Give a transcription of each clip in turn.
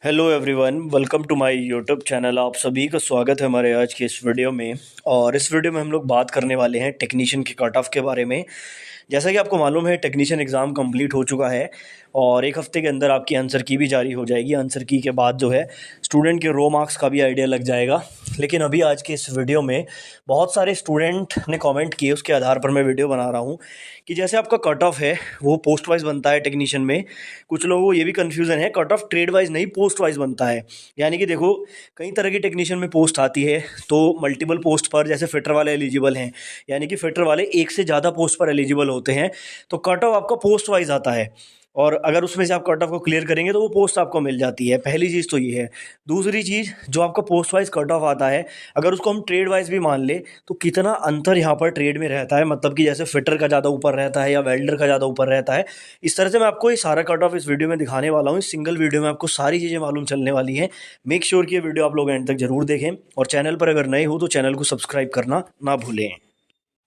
Hello everyone, welcome to my YouTube channel. आप सभी का स्वागत है हमारे आज के इस वीडियो में। और इस वीडियो में हम लोग बात करने वाले हैं टेक्नीशियन के कट ऑफ के बारे में। जैसा कि आपको मालूम है, टेक्नीशियन एग्ज़ाम कंप्लीट हो चुका है और एक हफ़्ते के अंदर आपकी आंसर की भी जारी हो जाएगी। आंसर की के बाद जो है स्टूडेंट के रो मार्क्स का भी आइडिया लग जाएगा। लेकिन अभी आज के इस वीडियो में बहुत सारे स्टूडेंट ने कमेंट किए, उसके आधार पर मैं वीडियो बना रहा हूँ कि जैसे आपका कट ऑफ है वो पोस्ट वाइज बनता है टेक्नीशियन में। कुछ लोगों को ये भी कन्फ्यूज़न है, कट ऑफ ट्रेड वाइज नहीं पोस्ट वाइज बनता है। यानी कि देखो, कई तरह की टेक्नीशियन में पोस्ट आती है, तो मल्टीपल पोस्ट पर जैसे फिटर वाले एलिजिबल हैं, यानी कि फिटर वाले एक से ज़्यादा पोस्ट पर एलिजिबल होते हैं, तो कट ऑफ आपका पोस्ट वाइज आता है। और अगर उसमें से आप कट ऑफ को क्लियर करेंगे तो वो पोस्ट आपको मिल जाती है। पहली चीज़ तो ये है। दूसरी चीज़, जो आपका पोस्ट वाइज कट ऑफ आता है, अगर उसको हम ट्रेड वाइज भी मान ले तो कितना अंतर यहाँ पर ट्रेड में रहता है, मतलब कि जैसे फिटर का ज़्यादा ऊपर रहता है या वेल्डर का ज़्यादा ऊपर रहता है। इस तरह से मैं आपको ये सारा कट ऑफ इस वीडियो में दिखाने वाला हूँ। इस सिंगल वीडियो में आपको सारी चीज़ें मालूम चलने वाली हैं। मेक श्योर कि ये वीडियो आप लोग एंड तक जरूर देखें और चैनल पर अगर नए हो तो चैनल को सब्सक्राइब करना ना भूलें।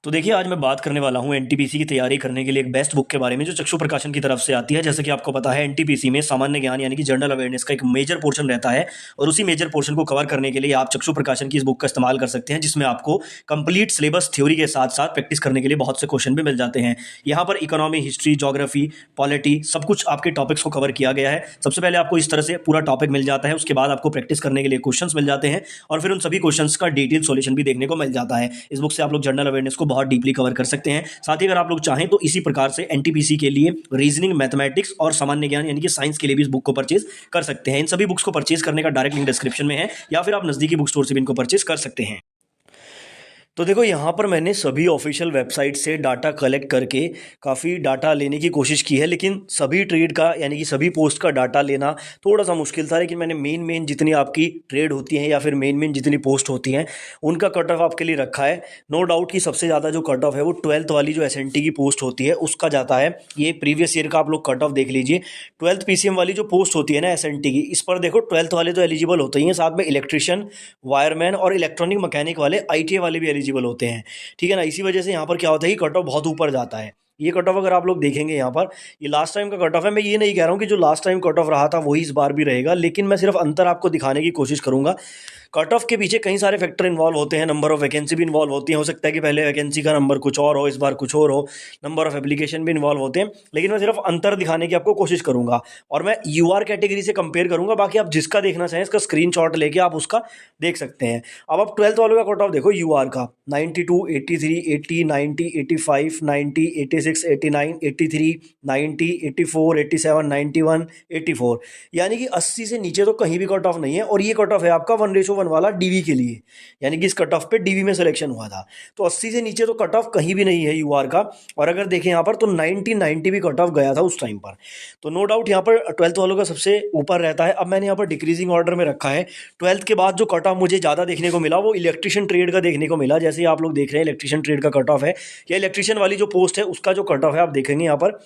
तो देखिए, आज मैं बात करने वाला हूँ एनटीपीसी की तैयारी करने के लिए एक बेस्ट बुक के बारे में, जो चक्षु प्रकाशन की तरफ से आती है। जैसे कि आपको पता है, एनटीपीसी में सामान्य ज्ञान यानी कि जनरल अवेयरनेस का एक मेजर पोर्शन रहता है और उसी मेजर पोर्शन को कवर करने के लिए आप चक्षु प्रकाशन की इस बुक का इस्तेमाल कर सकते हैं, जिसमें आपको कंप्लीट सिलेबस थ्योरी के साथ साथ प्रैक्टिस करने के लिए बहुत से क्वेश्चन भी मिल जाते हैं। यहाँ पर इकोनॉमी, हिस्ट्री, ज्योग्राफी, पॉलिटी, सब कुछ आपके टॉपिक्स को कवर किया गया है। सबसे पहले आपको इस तरह से पूरा टॉपिक मिल जाता है, उसके बाद आपको प्रैक्टिस करने के लिए क्वेश्चन मिल जाते हैं और फिर उन सभी क्वेश्चन का डिटेल सोल्यूशन भी देखने को मिल जाता है। इस बुक से आप लोग जनरल अवेयरनेस को बहुत डीपली कवर कर सकते हैं। साथ ही अगर आप लोग चाहें तो इसी प्रकार से एनटीपीसी के लिए रीजनिंग, मैथमेटिक्स और सामान्य ज्ञान यानी कि साइंस के लिए भी इस बुक को परचेज कर सकते हैं। इन सभी बुक्स को परचेज करने का डायरेक्ट लिंक डिस्क्रिप्शन में है, या फिर आप नजदीकी बुक स्टोर से भी इनको परचेज कर सकते हैं। तो देखो, यहाँ पर मैंने सभी ऑफिशियल वेबसाइट से डाटा कलेक्ट करके काफ़ी डाटा लेने की कोशिश की है, लेकिन सभी ट्रेड का यानी कि सभी पोस्ट का डाटा लेना थोड़ा सा मुश्किल था। लेकिन मैंने मेन जितनी आपकी ट्रेड होती हैं या फिर मेन जितनी पोस्ट होती हैं, उनका कट ऑफ आपके लिए रखा है। नो डाउट कि सबसे ज़्यादा जो कट ऑफ है वो 12th वाली जो एसएनटी की पोस्ट होती है उसका जाता है। ये प्रीवियस ईयर का आप लोग कट ऑफ देख लीजिए। 12th पीसीएम वाली जो पोस्ट होती है ना एसएनटी की, इस पर देखो 12th वाले तो एलिजिबल होते ही हैं, साथ में इलेक्ट्रिशियन, वायरमैन और इलेक्ट्रॉनिक मैकेनिक वाले, आईटीआई वाले भी एलिजिबल होते हैं। ठीक है ना। इसी वजह से यहाँ पर क्या होता है कि कट ऑफ बहुत ऊपर जाता है। ये कट ऑफ अगर आप लोग देखेंगे यहाँ पर, ये लास्ट टाइम का कट ऑफ है। मैं ये नहीं कह रहा हूँ कि जो लास्ट टाइम कट ऑफ रहा था वही इस बार भी रहेगा, लेकिन मैं सिर्फ अंतर आपको दिखाने की कोशिश करूंगा। कट ऑफ के पीछे कई सारे फैक्टर इन्वॉल्व होते हैं, नंबर ऑफ वैकेंसी भी इन्वॉल्व होती है। हो सकता है कि पहले वैकेंसी का नंबर कुछ और हो, इस बार कुछ और हो। नंबर ऑफ एप्लीकेशन भी इन्वॉल्व होते हैं, लेकिन मैं सिर्फ अंतर दिखाने की आपको कोशिश करूंगा और मैं यूआर कैटेगरी से कंपेयर करूंगा। बाकी आप जिसका देखना चाहें इसका स्क्रीनशॉट लेके आप उसका देख सकते हैं। अब आप 12th वालों का कट ऑफ देखो यूआर का, 92, 83, 80, 90, 85, 90, 86, 89, 83, 90, 84, 87, 91, 84, यानी कि 80 से नीचे तो कहीं भी कट ऑफ नहीं है। और ये कट ऑफ है आपका 1:1 वाला डीवी के लिए, यानी कि इस कट ऑफ पे डीवी में सिलेक्शन हुआ था। तो 80 से नीचे तो कट ऑफ कहीं भी नहीं है यूआर का। और अगर देखें यहाँ पर तो 90 भी कट ऑफ गया था उस टाइम पर। तो नो डाउट यहाँ पर 12th वालों का सबसे ऊपर रहता है। अब मैंने यहाँ पर डिक्रीजिंग ऑर्डर में रखा है। 12th के बाद जो कट ऑफ मुझे ज़्यादा देखने को मिला वो इलेक्ट्रिशियन ट्रेड का देखने को मिला। जैसे आप लोग देख रहे हैं इलेक्ट्रिशियन ट्रेड का कट ऑफ है, या इलेक्ट्रिशियन वाली जो पोस्ट है उसका जो कट ऑफ है आप देखेंगे यहाँ पर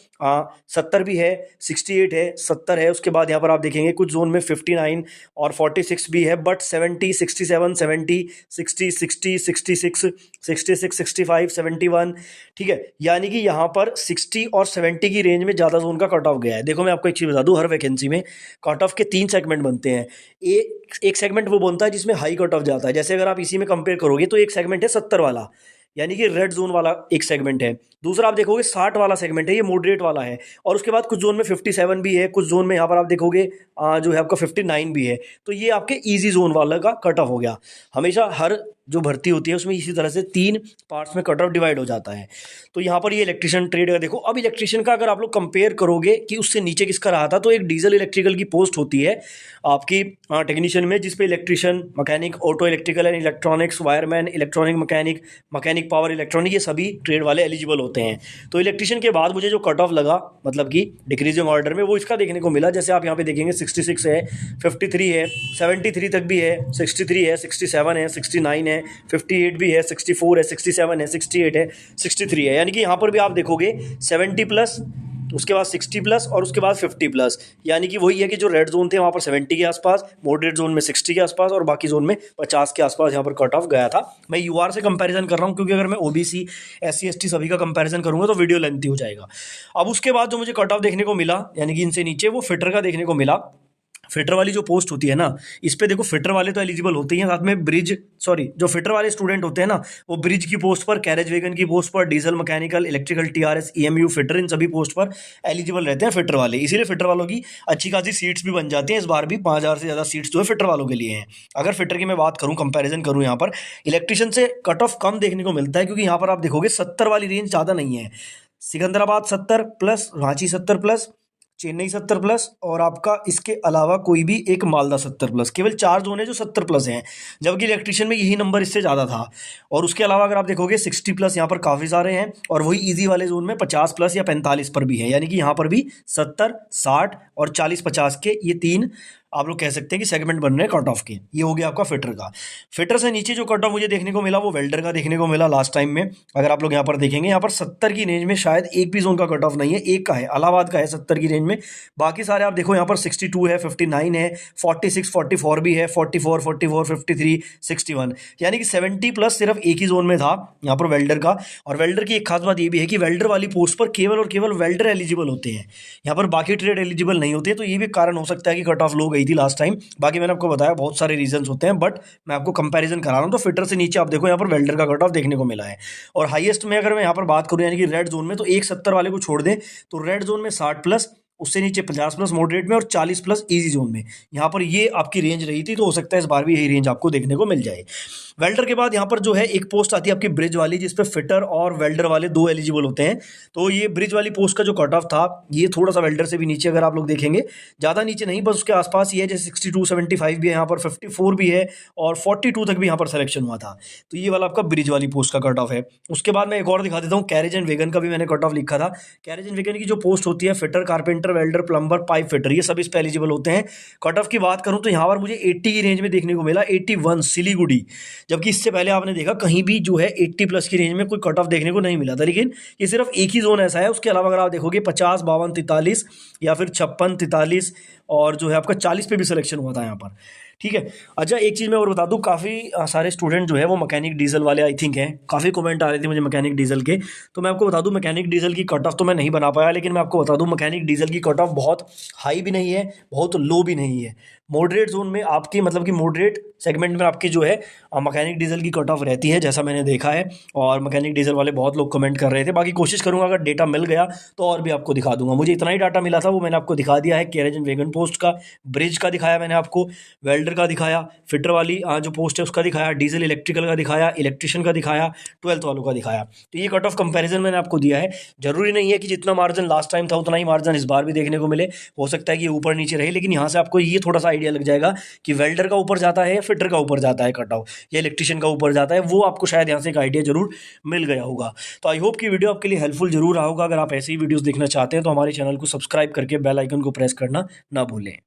70 भी है, 68 है, 70 है। उसके बाद यहाँ पर आप देखेंगे कुछ जोन में 59 और 46 भी है, बट 70, 67, 70, 60, 60, 66, 66, 65, 71। ठीक है, यानी कि यहाँ पर 60 और 70 की रेंज में ज़्यादा जोन का कट ऑफ गया है। देखो, मैं आपको एक चीज़ बता दूँ, हर वैकेंसी में कट ऑफ के 3 सेगमेंट बनते हैं। एक सेगमेंट वो बनता है जिसमें हाई कट ऑफ जाता है। जैसे अगर आप इसी में कंपेयर करोगे तो एक सेगमेंट है 70 वाला, यानी कि रेड जोन वाला एक सेगमेंट है। दूसरा आप देखोगे 60 वाला सेगमेंट है, ये मॉडरेट वाला है। और उसके बाद कुछ जोन में 57 भी है, कुछ जोन में यहाँ पर आप देखोगे जो है आपका 59 भी है। तो ये आपके इजी जोन वाला का कट ऑफ हो गया। हमेशा हर जो भर्ती होती है उसमें इसी तरह से 3 पार्ट्स में कट ऑफ डिवाइड हो जाता है। तो यहाँ पर ये इलेक्ट्रिशियन ट्रेड का देखो। अब इलेक्ट्रिशियन का अगर आप लोग कंपेयर करोगे कि उससे नीचे किसका रहा था, तो एक डीजल इलेक्ट्रिकल की पोस्ट होती है आपकी टेक्नीशियन में, जिसपे electrician, mechanic, auto electrical and electronics, wireman, electronic mechanic, mechanic power electronic, ये सभी ट्रेड वाले एलिजिबल होते हैं। तो इलेक्ट्रिशियन के बाद मुझे जो कट ऑफ लगा, मतलब कि डिक्रीजिंग ऑर्डर में, वो इसका देखने को मिला। जैसे आप यहाँ पे देखेंगे 66 है, 53 है, 73 तक भी है, 63 है, 67 है, 69 है, 58 भी है, 64 है, 67 है, 68 है, 63 है। यानी कि यहाँ पर भी आप देखोगे 70 प्लस, उसके बाद 60 प्लस और उसके बाद 50 प्लस। यानी कि वही है कि जो रेड जोन थे वहाँ पर 70 के आसपास, मॉडरेट जोन में 60 के आसपास और बाकी जोन में 50 के आसपास यहाँ पर कट ऑफ गया था। मैं यूआर से कंपैरिजन कर रहा हूँ, क्योंकि अगर मैं ओबीसी, एससी, एसटी सभी का कंपैरिजन करूँगा तो वीडियो लेंथी हो जाएगा। अब उसके बाद जो मुझे कट ऑफ देखने को मिला, यानी कि इनसे नीचे, वो फिटर का देखने को मिला। फिटर वाली जो पोस्ट होती है ना, इस पे देखो फिटर वाले तो एलिजिबल होते ही हैं, साथ में जो फिटर वाले स्टूडेंट होते हैं ना, वो ब्रिज की पोस्ट पर, कैरेज वैगन की पोस्ट पर, diesel mechanical, electrical, TRS, EMU, fitter, इन सभी पोस्ट पर एलिजिबल रहते हैं फिटर वाले। इसीलिए फिटर वालों की अच्छी खासी सीट्स भी बन जाती हैं। इस बार भी 5,000 से ज़्यादा सीट्स जो है फिटर वालों के लिए हैं। अगर फिटर की मैं बात करूँ, कंपेरिजन करूँ, यहाँ पर इलेक्ट्रिशियन से कट ऑफ कम देखने को मिलता है, क्योंकि यहाँ पर आप देखोगे 70 वाली रेंज ज़्यादा नहीं है। Secunderabad 70 plus, Ranchi 70 plus, Chennai 70 plus, और आपका इसके अलावा कोई भी एक मालदा 70 प्लस। केवल 4 जोन है जो 70 प्लस हैं, जबकि इलेक्ट्रिशियन में यही नंबर इससे ज़्यादा था। और उसके अलावा अगर आप देखोगे 60 प्लस यहाँ पर काफ़ी सारे हैं, और वही इजी वाले जोन में 50 प्लस या 45 पर भी है। यानी कि यहाँ पर भी 70, 60 और 40-50 के ये 3 आप लोग कह सकते हैं कि सेगमेंट बन रहे हैं कट ऑफ के। ये हो गया आपका फिटर का। फिटर से नीचे जो कट ऑफ मुझे देखने को मिला वो वेल्डर का देखने को मिला लास्ट टाइम में। अगर आप लोग यहाँ पर देखेंगे, यहाँ पर 70 की रेंज में शायद एक भी जोन का कट ऑफ नहीं है, एक का है, इलाहाबाद का है 70 की रेंज में। बाकी सारे आप देखो यहाँ पर 62 है, 59 है, 46, 44 भी है, 44, 44, 53, 61, यानी कि 70 प्लस सिर्फ एक ही जोन में था यहाँ पर वेल्डर का। और वेल्डर की एक खास बात ये भी है कि वेल्डर वाली पोस्ट पर केवल और केवल वेल्डर एलिजिबल होते हैं, यहाँ पर बाकी ट्रेड एलिजिबल नहीं होते। तो ये भी कारण हो सकता है कि कट ऑफ लो गई थी लास्ट टाइम। बाकी मैंने आपको बताया बहुत सारे रीजंस होते हैं, बट मैं आपको कंपैरिजन करा रहा हूं। तो फिटर से नीचे आप देखो यहाँ पर वेल्डर का कट ऑफ देखने को मिला है। और हाईएस्ट में अगर मैं यहाँ पर बात करूं, यानी कि रेड जोन में, तो 170 वाले को छोड़ दें तो रेड जोन में 60 प्लस, उससे नीचे 50 प्लस मॉडरेट में, और 40 प्लस इजी जोन में। यहाँ पर ये आपकी रेंज रही थी, तो हो सकता है इस बार भी यही रेंज आपको देखने को मिल जाए। वेल्डर के बाद यहाँ पर जो है एक पोस्ट आती है आपकी ब्रिज वाली, जिसपे फिटर और वेल्डर वाले दो एलिजिबल होते हैं। तो ये ब्रिज वाली पोस्ट का जो कट ऑफ था, ये थोड़ा सा वेल्डर से भी नीचे अगर आप लोग देखेंगे, ज़्यादा नीचे नहीं, बस उसके आसपास ही है। जैसे 62, 75 भी है यहाँ पर, 54 भी है, और 42 तक भी यहाँ पर सिलेक्शन हुआ था। तो ये वाला आपका ब्रिज वाली पोस्ट का कट ऑफ है। उसके बाद मैं एक और दिखा देता हूँ, कैरेज एंड वेगन का भी मैंने कट ऑफ लिखा था। कैरेज एंड वेगन की जो पोस्ट होती है, fitter, carpenter, welder, plumber, pipe fitter, ये सब इस पे एलिजिबल होते हैं। कट ऑफ की बात करूं तो यहाँ पर मुझे 80 की रेंज में देखने को मिला, 81 सिलीगुड़ी। जबकि इससे पहले आपने देखा कहीं भी जो है 80 प्लस की रेंज में कोई कट ऑफ देखने को नहीं मिला था। लेकिन ये सिर्फ एक ही जोन ऐसा है। उसके अलावा अगर आप देखोगे 50, 52, 43 या फिर 56, 43 और जो है आपका 40 पे भी सिलेक्शन हुआ था यहाँ पर। ठीक है। अच्छा, एक चीज़ मैं और बता दूं, काफ़ी सारे स्टूडेंट जो है वो मैकेनिक डीजल वाले आई थिंक हैं। काफ़ी कमेंट आ रहे थे मुझे मैकेनिक डीजल के। तो मैं आपको बता दूं, मैकेनिक डीजल की कट ऑफ तो मैं नहीं बना पाया, लेकिन मैं आपको बता दूं मैकेनिक डीजल की कट ऑफ बहुत हाई भी नहीं है, बहुत लो भी नहीं है। मॉडरेट जोन में आपकी, मतलब कि मॉडरेट सेगमेंट में आपकी जो है मैकेनिक डीजल की कट ऑफ रहती है, जैसा मैंने देखा है। और मैकेनिक डीजल वाले बहुत लोग कमेंट कर रहे थे। बाकी कोशिश करूंगा अगर डेटा मिल गया तो और भी आपको दिखा दूंगा। मुझे इतना ही डाटा मिला था वो मैंने आपको दिखा दिया है। कैरेज एंड वेगन पोस्ट का, ब्रिज का दिखाया मैंने आपको, वेल्डर का दिखाया, फिटर वाली जो पोस्ट है उसका दिखाया, डीजल इलेक्ट्रिकल का दिखाया, इलेक्ट्रिशियन का दिखाया, 12th वालों का दिखाया। तो ये कट ऑफ कंपैरिजन मैंने आपको दिया है। जरूरी नहीं है कि जितना मार्जिन लास्ट टाइम था उतना ही मार्जिन इस बार भी देखने को मिले। हो सकता है कि ऊपर नीचे रहे, लेकिन यहाँ से आपको ये थोड़ा सा आइडिया लग जाएगा कि वेल्डर का ऊपर जाता है या फिटर का ऊपर जाता है कट ऑफ, या इलेक्ट्रिशियन का ऊपर जाता है। वो आपको शायद यहाँ से एक आइडिया जरूर मिल गया होगा। तो आई होप कि वीडियो आपके लिए हेल्पफुल जरूर रहा होगा। अगर आप ऐसी ही वीडियोस देखना चाहते हैं तो हमारे चैनल को सब्सक्राइब करके बेल आइकन को प्रेस करना ना भूलें।